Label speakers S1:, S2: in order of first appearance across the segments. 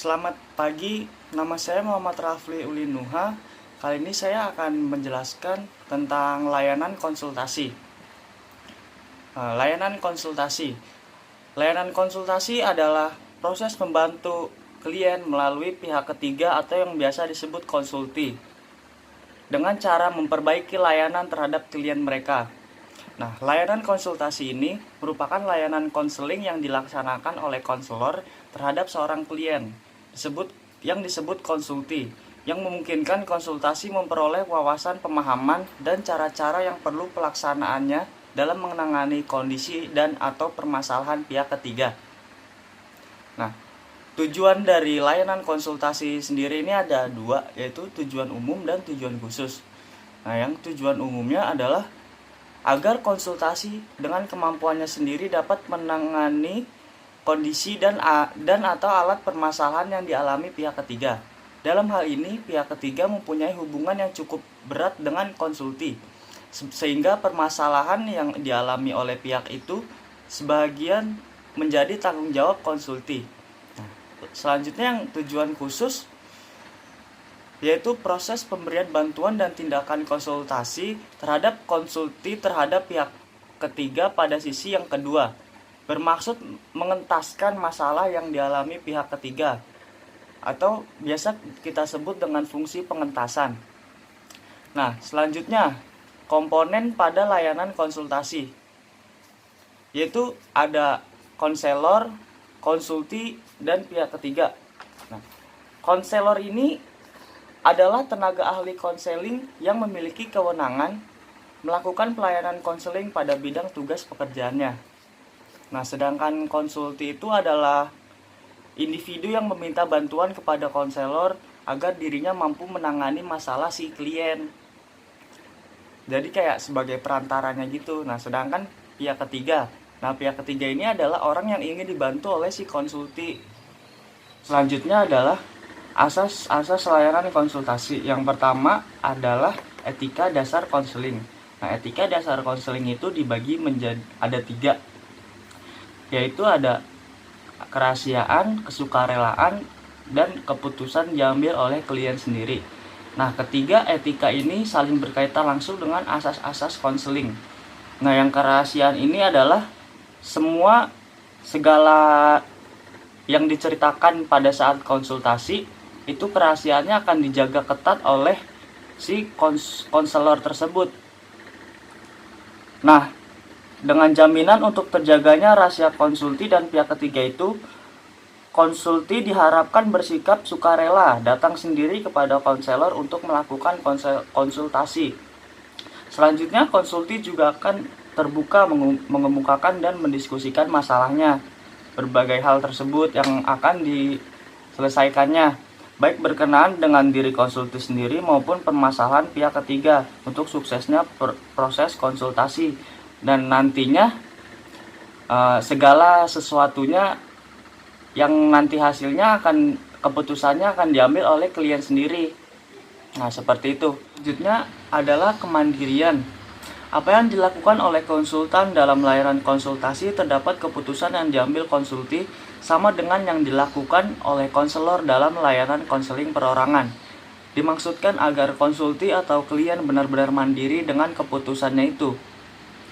S1: Selamat pagi, nama saya Muhammad Rafli Ulinuha. Kali ini saya akan menjelaskan tentang layanan konsultasi. Layanan konsultasi. Layanan konsultasi adalah proses membantu klien melalui pihak ketiga atau yang biasa disebut konsulti, dengan cara memperbaiki layanan terhadap klien mereka. Nah, layanan konsultasi ini merupakan layanan konseling yang dilaksanakan oleh konselor terhadap seorang klien, yang disebut konsulti, yang memungkinkan konsultasi memperoleh wawasan pemahaman dan cara-cara yang perlu pelaksanaannya dalam menangani kondisi dan atau permasalahan pihak ketiga. Nah, tujuan dari layanan konsultasi sendiri ini ada dua, yaitu tujuan umum dan tujuan khusus. Nah, yang tujuan umumnya adalah agar konsultasi dengan kemampuannya sendiri dapat menangani kondisi dan atau alat permasalahan yang dialami pihak ketiga. Dalam hal ini, pihak ketiga mempunyai hubungan yang cukup berat dengan konsulti, sehingga permasalahan yang dialami oleh pihak itu sebagian menjadi tanggung jawab konsulti. Nah, selanjutnya yang tujuan khusus yaitu proses pemberian bantuan dan tindakan konsultasi terhadap konsulti terhadap pihak ketiga pada sisi yang kedua, bermaksud mengentaskan masalah yang dialami pihak ketiga, atau biasa kita sebut dengan fungsi pengentasan. Nah, selanjutnya komponen pada layanan konsultasi, yaitu ada konselor, konsulti, dan pihak ketiga. Nah, konselor ini adalah tenaga ahli konseling yang memiliki kewenangan melakukan pelayanan konseling pada bidang tugas pekerjaannya. Nah, sedangkan konsulti itu adalah individu yang meminta bantuan kepada konselor agar dirinya mampu menangani masalah si klien. Jadi kayak sebagai perantaranya gitu. Nah, sedangkan pihak ketiga. Nah, pihak ketiga ini adalah orang yang ingin dibantu oleh si konsulti. Selanjutnya adalah asas layanan konsultasi. Yang pertama adalah etika dasar konseling. Nah, etika dasar konseling itu dibagi menjadi ada 3, yaitu ada kerahasiaan, kesukarelaan, dan keputusan diambil oleh klien sendiri. Nah, ketiga etika ini saling berkaitan langsung dengan asas-asas konseling. Nah, yang kerahasiaan ini adalah segala yang diceritakan pada saat konsultasi itu kerahasiaannya akan dijaga ketat oleh si konselor tersebut. Nah, dengan jaminan untuk terjaganya rahasia konsulti dan pihak ketiga itu, konsulti diharapkan bersikap sukarela datang sendiri kepada konselor untuk melakukan konsultasi. Selanjutnya, konsulti juga akan terbuka mengemukakan dan mendiskusikan masalahnya. Berbagai hal tersebut yang akan diselesaikannya, baik berkenaan dengan diri konsulti sendiri maupun permasalahan pihak ketiga untuk suksesnya proses konsultasi. Dan nantinya segala sesuatunya yang nanti hasilnya keputusannya akan diambil oleh klien sendiri. Nah, seperti itu. Selanjutnya adalah kemandirian. Apa yang dilakukan oleh konsultan dalam layanan konsultasi terdapat keputusan yang diambil konsulti sama dengan yang dilakukan oleh konselor dalam layanan konseling perorangan. Dimaksudkan agar konsulti atau klien benar-benar mandiri dengan keputusannya itu.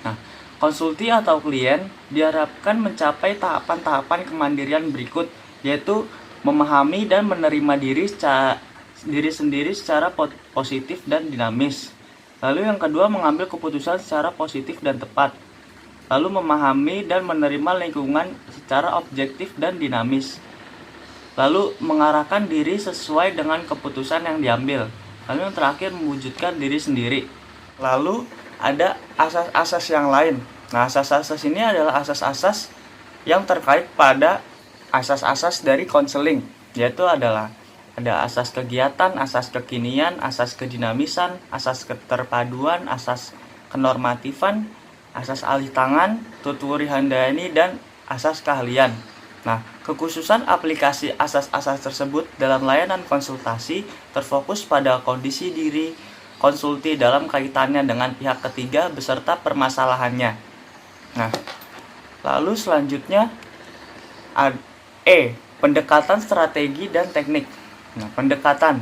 S1: Nah, konsulti atau klien diharapkan mencapai tahapan-tahapan kemandirian berikut, yaitu memahami dan menerima diri sendiri secara positif dan dinamis. Lalu yang kedua, mengambil keputusan secara positif dan tepat. Lalu memahami dan menerima lingkungan secara objektif dan dinamis. Lalu mengarahkan diri sesuai dengan keputusan yang diambil. Lalu yang terakhir, mewujudkan diri sendiri. Lalu ada asas-asas yang lain. Nah, asas-asas ini adalah asas-asas yang terkait pada asas-asas dari konseling, yaitu adalah ada asas kegiatan, asas kekinian, asas kedinamisan, asas keterpaduan, asas kenormatifan, asas alih tangan, tuturi handayani, dan asas keahlian. Nah, kekhususan aplikasi asas-asas tersebut dalam layanan konsultasi terfokus pada kondisi diri konsulti dalam kaitannya dengan pihak ketiga beserta permasalahannya. Nah, lalu selanjutnya Pendekatan strategi dan teknik. Nah, pendekatan.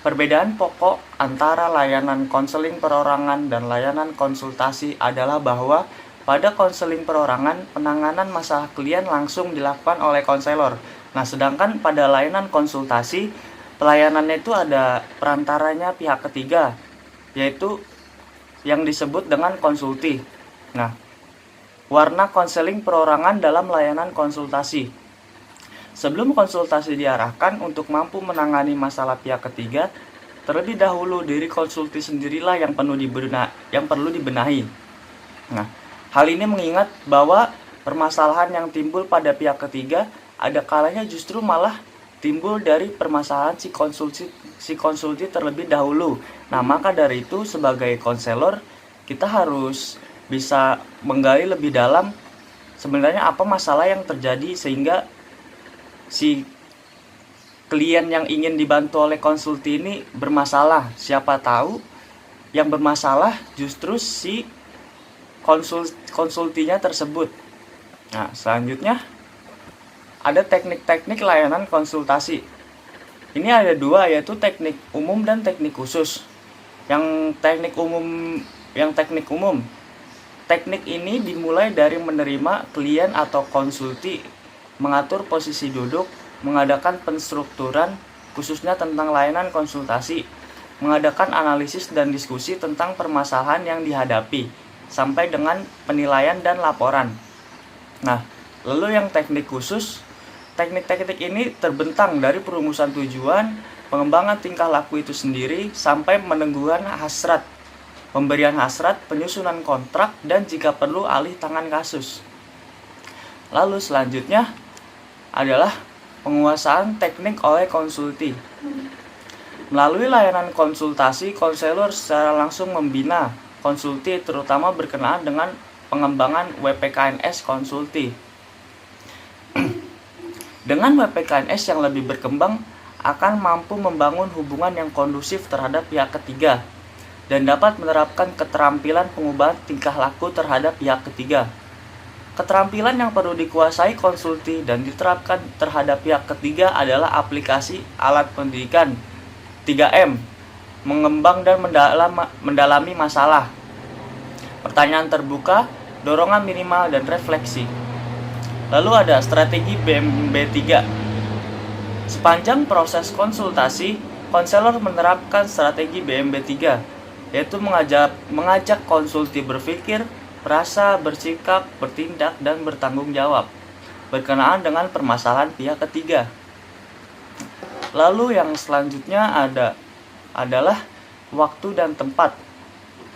S1: Perbedaan pokok antara layanan konseling perorangan dan layanan konsultasi adalah bahwa pada konseling perorangan, penanganan masalah klien langsung dilakukan oleh konselor. Nah, sedangkan pada layanan konsultasi, pelayanannya itu ada perantaranya pihak ketiga, yaitu yang disebut dengan konsulti. Nah, warna konseling perorangan dalam layanan konsultasi. Sebelum konsultasi diarahkan untuk mampu menangani masalah pihak ketiga, terlebih dahulu diri konsulti sendirilah yang perlu dibenahi. Nah, hal ini mengingat bahwa permasalahan yang timbul pada pihak ketiga ada kalanya justru malah timbul dari permasalahan si konsulti terlebih dahulu. Nah, maka dari itu sebagai konselor kita harus bisa menggali lebih dalam sebenarnya apa masalah yang terjadi sehingga si klien yang ingin dibantu oleh konsulti ini bermasalah. Siapa tahu yang bermasalah justru si konsultinya tersebut. Nah, selanjutnya ada teknik-teknik layanan konsultasi. Ini ada dua, yaitu teknik umum dan teknik khusus. Yang teknik umum. Teknik ini dimulai dari menerima klien atau konsulti, mengatur posisi duduk, mengadakan penstrukturan khususnya tentang layanan konsultasi, mengadakan analisis dan diskusi tentang permasalahan yang dihadapi, sampai dengan penilaian dan laporan. Nah, lalu yang teknik khusus, teknik-teknik ini terbentang dari perumusan tujuan, pengembangan tingkah laku itu sendiri, sampai menangguhan hasrat, pemberian hasrat, penyusunan kontrak, dan jika perlu alih tangan kasus. Lalu selanjutnya adalah penguasaan teknik oleh konsulti. Melalui layanan konsultasi, konselor secara langsung membina konsulti terutama berkenaan dengan pengembangan WPKNS konsulti. Dengan WPKNS yang lebih berkembang akan mampu membangun hubungan yang kondusif terhadap pihak ketiga dan dapat menerapkan keterampilan pengubahan tingkah laku terhadap pihak ketiga. Keterampilan yang perlu dikuasai konsulti dan diterapkan terhadap pihak ketiga adalah aplikasi alat pendidikan 3M, mengembang dan mendalami masalah, pertanyaan terbuka, dorongan minimal, dan refleksi. Lalu ada strategi BMB3. Sepanjang proses konsultasi, konselor menerapkan strategi BMB3, yaitu mengajak konsulti berpikir, merasa, bersikap, bertindak, dan bertanggung jawab berkenaan dengan permasalahan pihak ketiga. Lalu yang selanjutnya adalah waktu dan tempat.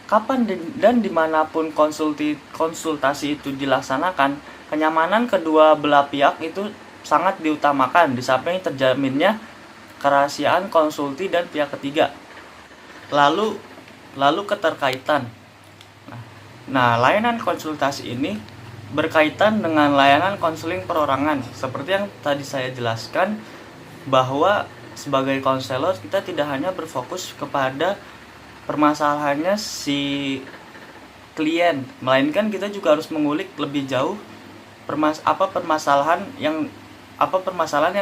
S1: Kapan dan dimanapun konsultasi itu dilaksanakan, kenyamanan kedua belah pihak itu sangat diutamakan di samping terjaminnya kerahasiaan konsulti dan pihak ketiga. Lalu keterkaitan. Nah, layanan konsultasi ini berkaitan dengan layanan konseling perorangan. Seperti yang tadi saya jelaskan, bahwa sebagai konselor kita tidak hanya berfokus kepada permasalahannya si klien, melainkan kita juga harus mengulik lebih jauh permasalahan yang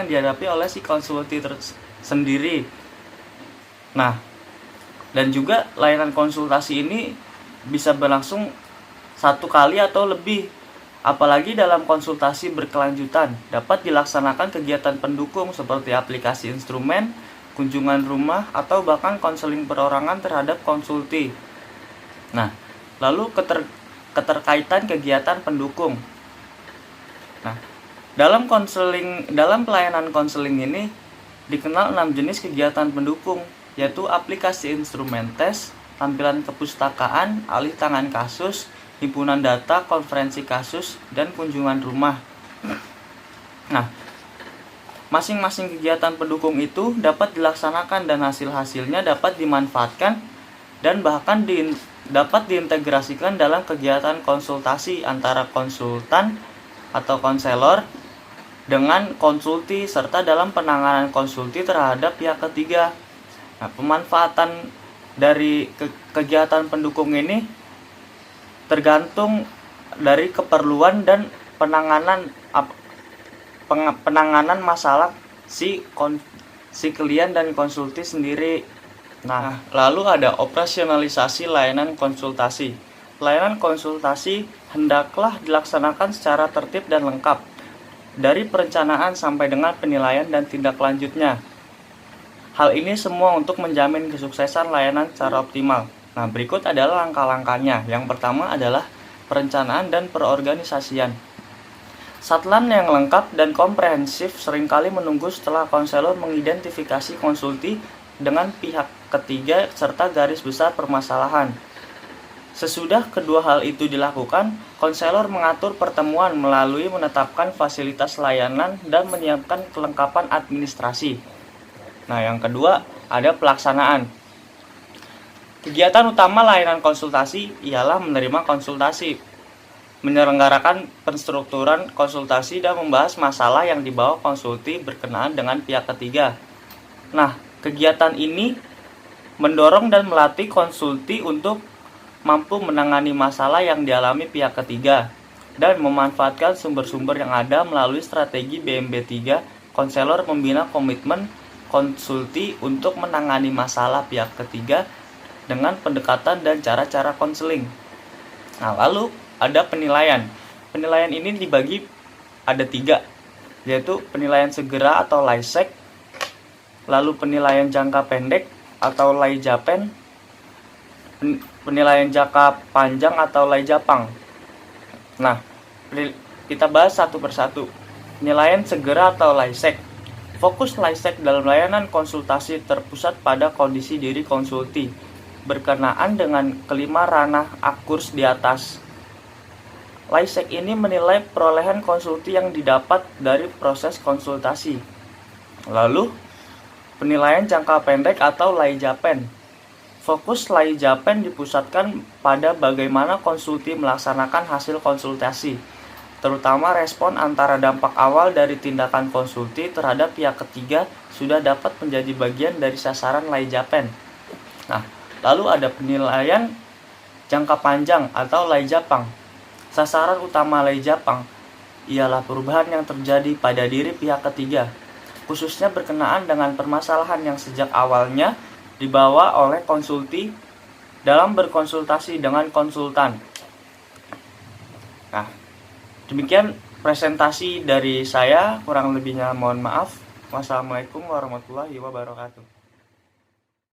S1: dihadapi oleh si konsulti sendiri. Nah, dan juga layanan konsultasi ini bisa berlangsung satu kali atau lebih, apalagi dalam konsultasi berkelanjutan. Dapat dilaksanakan kegiatan pendukung seperti aplikasi instrumen, kunjungan rumah, atau bahkan konseling perorangan terhadap konsulti. Nah, lalu keterkaitan kegiatan pendukung. Nah, dalam pelayanan konseling ini dikenal 6 jenis kegiatan pendukung, yaitu aplikasi instrumen tes, tampilan kepustakaan, alih tangan kasus, himpunan data, konferensi kasus, dan kunjungan rumah. Nah, masing-masing kegiatan pendukung itu dapat dilaksanakan dan hasil-hasilnya dapat dimanfaatkan dan bahkan dapat diintegrasikan dalam kegiatan konsultasi antara konsultan atau konselor dengan konsulti serta dalam penanganan konsulti terhadap pihak ketiga. Nah, pemanfaatan dari kegiatan pendukung ini tergantung dari keperluan dan penanganan masalah si klien dan konsulti sendiri. Nah, lalu ada operasionalisasi layanan konsultasi. Layanan konsultasi hendaklah dilaksanakan secara tertib dan lengkap, dari perencanaan sampai dengan penilaian dan tindak lanjutnya. Hal ini semua untuk menjamin kesuksesan layanan secara optimal. Nah, berikut adalah langkah-langkahnya. Yang pertama adalah perencanaan dan perorganisasian. Satlan yang lengkap dan komprehensif seringkali menunggu setelah konselor mengidentifikasi konsulti dengan pihak ketiga serta garis besar permasalahan. Sesudah kedua hal itu dilakukan, konselor mengatur pertemuan melalui menetapkan fasilitas layanan dan menyiapkan kelengkapan administrasi. Nah, yang kedua ada pelaksanaan. Kegiatan utama layanan konsultasi ialah menerima konsultasi, menyelenggarakan penstrukturan konsultasi dan membahas masalah yang dibawa konsulti berkenaan dengan pihak ketiga. Nah, kegiatan ini mendorong dan melatih konsulti untuk mampu menangani masalah yang dialami pihak ketiga dan memanfaatkan sumber-sumber yang ada. Melalui strategi BMB3, konselor membina komitmen konsulti untuk menangani masalah pihak ketiga dengan pendekatan dan cara-cara konseling. Nah, lalu ada penilaian. Penilaian ini dibagi ada 3, yaitu penilaian segera atau LAISEC, lalu penilaian jangka pendek atau LAIJAPEN, penilaian jangka panjang atau LAIJAPANG. Nah, kita bahas satu persatu. Penilaian segera atau LAISEC. Fokus LAISEC dalam layanan konsultasi terpusat pada kondisi diri konsulti, berkenaan dengan kelima ranah akurs di atas. LAISEC ini menilai perolehan konsulti yang didapat dari proses konsultasi. Lalu, penilaian jangka pendek atau LAIJAPEN. Fokus LAIJAPEN dipusatkan pada bagaimana konsulti melaksanakan hasil konsultasi, terutama respon antara dampak awal dari tindakan konsulti terhadap pihak ketiga sudah dapat menjadi bagian dari sasaran LAIJAPEN. Nah, lalu ada penilaian jangka panjang atau LAIJAPANG. Sasaran utama LAIJAPANG ialah perubahan yang terjadi pada diri pihak ketiga, khususnya berkenaan dengan permasalahan yang sejak awalnya dibawa oleh konsulti dalam berkonsultasi dengan konsultan. Nah, demikian presentasi dari saya, kurang lebihnya mohon maaf. Wassalamualaikum warahmatullahi wabarakatuh.